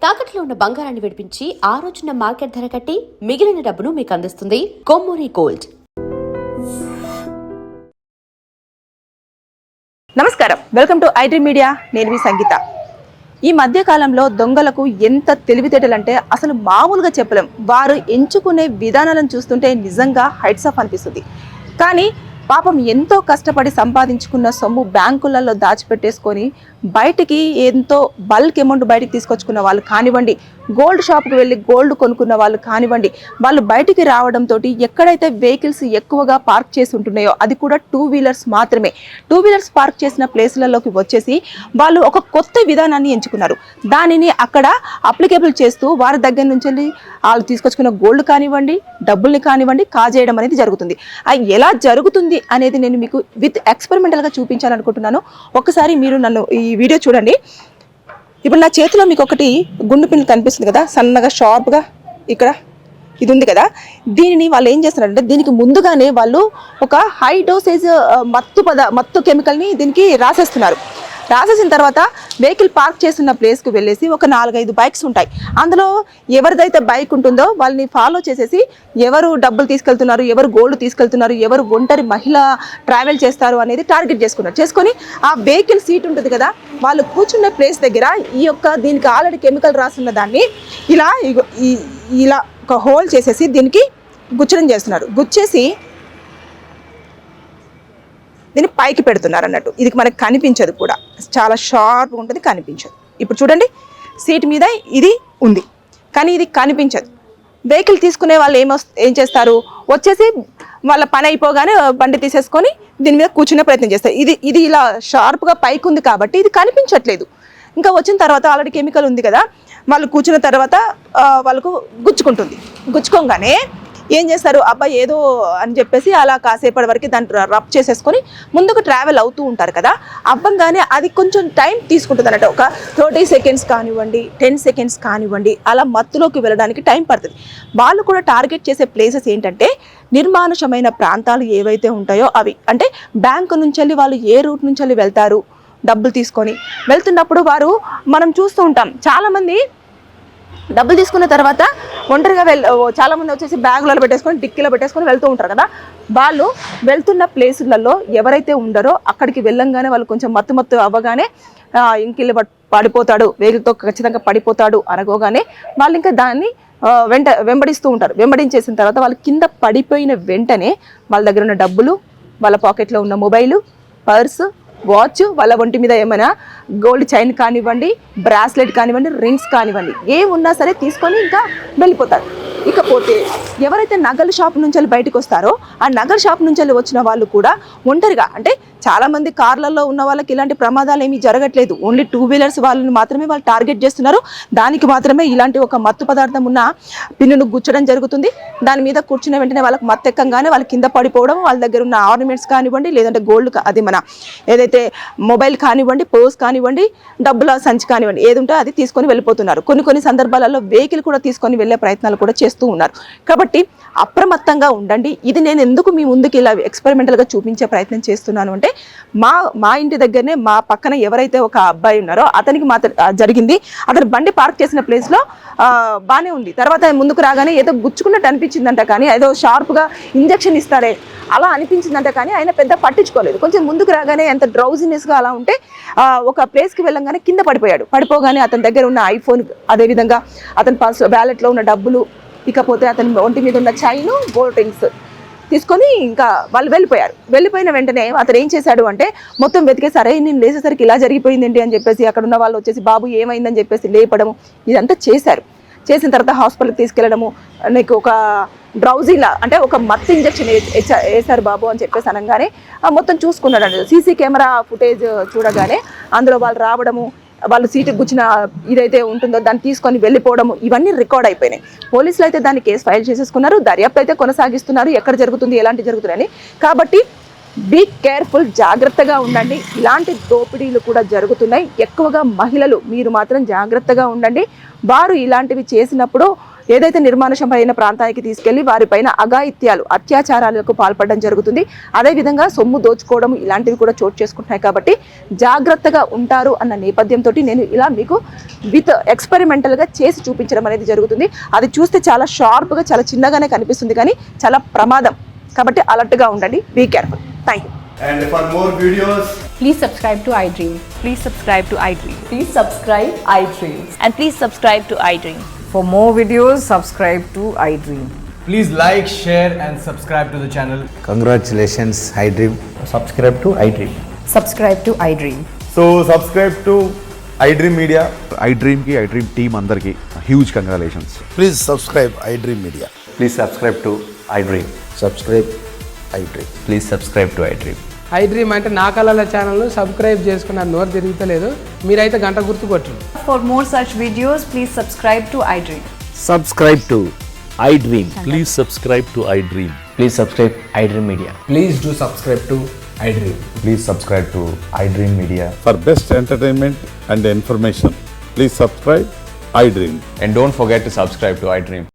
తాకట్లో ఉన్న బంగారాన్ని విడిపించి ఆ రోజున మార్కెట్ ధర కట్టి మిగిలిన డబ్బును మీకు అందిస్తుంది కొమ్మూరి గోల్డ్. నమస్కారం, వెల్కమ్ టు ఐటీ మీడియా. నేను మీ సంగీత. ఈ మధ్య కాలంలో దొంగలకు ఎంత తెలివితేటలంటే అసలు మామూలుగా చెప్పలేం. వారు ఎంచుకునే విధానాలను చూస్తుంటే నిజంగా హైట్స్ ఆఫ్ అనిపిస్తుంది. కానీ పాపం ఎంతో కష్టపడి సంపాదించుకున్న సొమ్ము బ్యాంకులలో దాచిపెట్టేసుకొని బయటికి ఎంతో బల్క్ అమౌంట్ బయటికి తీసుకొచ్చుకున్న వాళ్ళు కానివ్వండి, గోల్డ్ షాప్కి వెళ్ళి గోల్డ్ కొనుక్కున్న వాళ్ళు కానివ్వండి, వాళ్ళు బయటికి రావడంతో ఎక్కడైతే వెహికల్స్ ఎక్కువగా పార్క్ చేసి ఉంటున్నాయో అది కూడా 2 వీలర్స్ మాత్రమే. 2 వీలర్స్ పార్క్ చేసిన ప్లేస్లలోకి వచ్చేసి వాళ్ళు ఒక కొత్త విధానాన్ని ఎంచుకున్నారు. దానిని అక్కడ అప్లికేబుల్ చేస్తూ వారి దగ్గర నుంచి వాళ్ళు తీసుకొచ్చుకున్న గోల్డ్ కానివ్వండి, డబ్బుల్ని కానివ్వండి కాజేయడం అనేది జరుగుతుంది. అది ఎలా జరుగుతుంది అనేది నేను మీకు విత్ ఎక్స్పెరిమెంటల్గా చూపించాలనుకుంటున్నాను. ఒకసారి మీరు నన్ను ఈ వీడియో చూడండి. ఇప్పుడు నా చేతిలో మీకు ఒకటి గుండు పిన్ కనిపిస్తుంది కదా, సన్నగా షార్ప్గా ఇక్కడ ఇది ఉంది దీనిని వాళ్ళు ఏం చేస్తున్నారంటే దీనికి ముందుగానే వాళ్ళు ఒక హై డోసేజ్ మత్తు కెమికల్ని దీనికి రాసేస్తున్నారు. రాసేసిన తర్వాత వెహికల్ పార్క్ చేస్తున్న ప్లేస్కి వెళ్ళేసి ఒక 4-5 బైక్స్ ఉంటాయి. అందులో ఎవరిదైతే బైక్ ఉంటుందో వాళ్ళని ఫాలో చేసేసి ఎవరు డబ్బులు తీసుకెళ్తున్నారు, ఎవరు గోల్డ్ తీసుకెళ్తున్నారు, ఎవరు ఒంటరి మహిళ ట్రావెల్ చేస్తారు అనేది టార్గెట్ చేసుకొని ఆ వెహికల్ సీట్ ఉంటుంది కదా, వాళ్ళు కూర్చున్న ప్లేస్ దగ్గర దీనికి ఆల్రెడీ కెమికల్ రాసున్న దాన్ని ఇలా ఒక హోల్ చేసేసి దీనికి గుచ్చడం చేస్తున్నారు. గుచ్చేసి దీన్ని పైకి పెడుతున్నారు అన్నట్టు. ఇది మనకు కనిపించదు కూడా, చాలా షార్ప్గా ఉంటుంది, కనిపించదు. ఇప్పుడు చూడండి, సీట్ మీద ఇది ఉంది కానీ ఇది కనిపించదు. వెహికల్ తీసుకునే వాళ్ళు ఏం చేస్తారు, వచ్చేసి వాళ్ళ పని అయిపోగానే బండి తీసేసుకొని దీని మీద కూర్చునే ప్రయత్నం చేస్తారు. ఇది ఇలా షార్ప్గా పైకి ఉంది కాబట్టి ఇది కనిపించట్లేదు. ఇంకా వచ్చిన తర్వాత ఆల్రెడీ కెమికల్ ఉంది కదా, వాళ్ళు కూర్చున్న తర్వాత వాళ్ళకు గుచ్చుకోగానే ఏం చేస్తారు, అబ్బాయి ఏదో అని చెప్పేసి అలా కాసేపటి వరకు దాన్ని రబ్ చేసేసుకొని ముందుకు ట్రావెల్ అవుతూ ఉంటారు కదా. అవ్వంగానే అది కొంచెం టైం తీసుకుంటుంది అన్నట్టు. ఒక 30 సెకండ్స్ కానివ్వండి, 10 సెకండ్స్ కానివ్వండి, అలా మత్తులోకి వెళ్ళడానికి టైం పడుతుంది. వాళ్ళు కూడా టార్గెట్ చేసే ప్లేసెస్ ఏంటంటే నిర్మానుషమైన ప్రాంతాలు ఏవైతే ఉంటాయో అవి. అంటే బ్యాంకు నుంచి వాళ్ళు ఏ రూట్ నుంచి వెళ్తారు, డబ్బులు తీసుకొని వెళ్తున్నప్పుడు మనం చూస్తూ ఉంటాం చాలామంది డబ్బులు తీసుకున్న తర్వాత ఒంటరిగా చాలామంది వచ్చేసి బ్యాగులలో పెట్టేసుకొని డిక్కీలో పెట్టేసుకొని వెళ్తూ ఉంటారు కదా. వాళ్ళు వెళ్తున్న ప్లేసులలో ఎవరైతే ఉండరో అక్కడికి వెళ్ళంగానే వాళ్ళు కొంచెం మత్తు అవ్వగానే ఇంకిల్లు పడిపోతాడు, వెహికల్తో ఖచ్చితంగా పడిపోతాడు అనుకోగానే వాళ్ళు ఇంకా దాన్ని వెంబడిస్తూ ఉంటారు. వెంబడించేసిన తర్వాత వాళ్ళు కింద పడిపోయిన వెంటనే వాళ్ళ దగ్గర ఉన్న డబ్బులు, వాళ్ళ పాకెట్లో ఉన్న మొబైలు, పర్సు, వాచ్, వాళ్ళ ఒంటి మీద ఏమైనా గోల్డ్ చైన్ కానివ్వండి, బ్రాస్లెట్ కానివ్వండి, రింగ్స్ కానివ్వండి, ఏమున్నా సరే తీసుకొని ఇంకా వెళ్ళిపోతారు. ఇకపోతే ఎవరైతే నగల షాప్ నుంచి బయటకు వస్తారో ఆ నగల షాప్ నుంచి వచ్చిన వాళ్ళు కూడా ఒంటరిగా, అంటే చాలామంది కార్లలో ఉన్న వాళ్ళకి ఇలాంటి ప్రమాదాలు ఏమీ జరగట్లేదు. ఓన్లీ 2 వీలర్స్ వాళ్ళని మాత్రమే వాళ్ళు టార్గెట్ చేస్తున్నారు. దానికి మాత్రమే ఇలాంటి ఒక మత్తు పదార్థం ఉన్న పిన్నును గుచ్చడం జరుగుతుంది. దాని మీద కూర్చున్న వెంటనే వాళ్ళకి మత్తు ఎక్కంగానే వాళ్ళు కింద పడిపోవడం, వాళ్ళ దగ్గర ఉన్న ఆర్నమెంట్స్ కానివ్వండి, లేదంటే గోల్డ్ అది మన ఏదైతే మొబైల్ కానివ్వండి, పర్స్ కానివ్వండి, డబ్బుల సంచి కానివ్వండి, ఏది ఉంటే అది తీసుకొని వెళ్ళిపోతున్నారు. కొన్ని సందర్భాలలో వెహికల్ కూడా తీసుకొని వెళ్ళే ప్రయత్నాలు కూడా చేస్తూ ఉన్నారు. కాబట్టి అప్రమత్తంగా ఉండండి. ఇది నేను ఎందుకు మీ ముందుకు ఇలా ఎక్స్పెరిమెంటల్గా చూపించే ప్రయత్నం చేస్తున్నాను అంటే మా ఇంటి దగ్గరనే మా పక్కన ఎవరైతే ఒక అబ్బాయి ఉన్నారో అతనికి మాత్రం జరిగింది. అతను బండి పార్క్ చేసిన ప్లేస్లో బాగానే ఉంది. తర్వాత ముందుకు రాగానే ఏదో గుచ్చుకున్నట్టు అనిపించిందంట, కానీ ఏదో షార్ప్గా ఇంజెక్షన్ ఇస్తారే అలా అనిపించిందంట, కానీ ఆయన పెద్ద పట్టించుకోలేదు. కొంచెం ముందుకు రాగానే ఎంత డ్రౌజినెస్గా అలా ఉంటే ఒక ప్లేస్కి వెళ్ళంగానే కింద పడిపోగానే అతని దగ్గర ఉన్న ఐఫోన్, అదేవిధంగా అతని పర్స్ వ్యాలెట్లో ఉన్న డబ్బులు, ఇకపోతే అతని ఒంటి మీద ఉన్న చైను, గోల్డ్ రింగ్స్ తీసుకొని ఇంకా వాళ్ళు వెళ్ళిపోయిన వెంటనే అతను ఏం చేశాడు అంటే మొత్తం వెతికేసరే నేను లేచేసరికి ఇలా జరిగిపోయింది ఏంటి అని చెప్పేసి అక్కడ ఉన్న వాళ్ళు వచ్చేసి బాబు ఏమైందని చెప్పేసి లేపడము ఇదంతా చేసిన తర్వాత హాస్పిటల్కి తీసుకెళ్ళడము, నీకు ఒక డ్రౌజీలా అంటే ఒక మత్తు ఇంజెక్షన్ వేశారు బాబు అని చెప్పేసి అనగానే మొత్తం చూసుకున్నాడు. సీసీ కెమెరా ఫుటేజ్ చూడగానే అందులో వాళ్ళు రావడము, వాళ్ళు సీటు గుచ్చిన ఇదైతే ఉంటుందో దాన్ని తీసుకొని వెళ్ళిపోవడము, ఇవన్నీ రికార్డ్ అయిపోయినాయి. పోలీసులు అయితే దాన్ని కేసు ఫైల్ చేసేసుకున్నారు. దర్యాప్తు అయితే కొనసాగిస్తున్నారు, ఎక్కడ జరుగుతుంది, ఎలాంటి జరుగుతున్నాయని. కాబట్టి బీ కేర్ఫుల్, జాగ్రత్తగా ఉండండి. ఇలాంటి దోపిడీలు కూడా జరుగుతున్నాయి. ఎక్కువగా మహిళలు మీరు మాత్రం జాగ్రత్తగా ఉండండి. వారు ఇలాంటివి చేసినప్పుడు ఏదైతే నిర్మానుషమైన ప్రాంతానికి తీసుకెళ్లి వారిపైన అఘాయిత్యాలు అత్యాచారాలకు పాల్పడడం జరుగుతుంది. అదేవిధంగా సొమ్ము దోచుకోవడం ఇలాంటివి కూడా చోటు చేసుకుంటున్నాయి. కాబట్టి జాగ్రత్తగా ఉంటారు అన్న నేపథ్యంతో నేను ఇలా మీకు విత్ ఎక్స్పెరిమెంటల్గా చేసి చూపించడం అనేది జరుగుతుంది. అది చూస్తే చాలా షార్ప్గా చాలా చిన్నగానే కనిపిస్తుంది కానీ చాలా ప్రమాదం. కాబట్టి అలర్ట్గా ఉండండి. Be careful. Thank you. And for more videos, Please subscribe to iDream. Please subscribe to iDream. Please subscribe iDream. And please subscribe to iDream. For more videos, subscribe to iDream. please like, share and subscribe to the channel. Congratulations, iDream. Subscribe to iDream. Subscribe to iDream. So subscribe to iDream Media. iDream ki iDream team అందరికి huge congratulations. Please subscribe iDream Media. Please subscribe to iDream. Subscribe iDream. Please subscribe to iDream. iDream అంటే నా కళల channel subscribe చేసుకున్న నోరు తిరుగుతలేదు. మీరైతే గంట గుర్తు కొట్టండి. For more such videos, please subscribe to iDream. Subscribe to iDream. Please subscribe to iDream. Please subscribe iDream Media. Please do subscribe to iDream. Please subscribe to iDream Media. For best entertainment and information, please subscribe iDream. And don't forget to subscribe to iDream.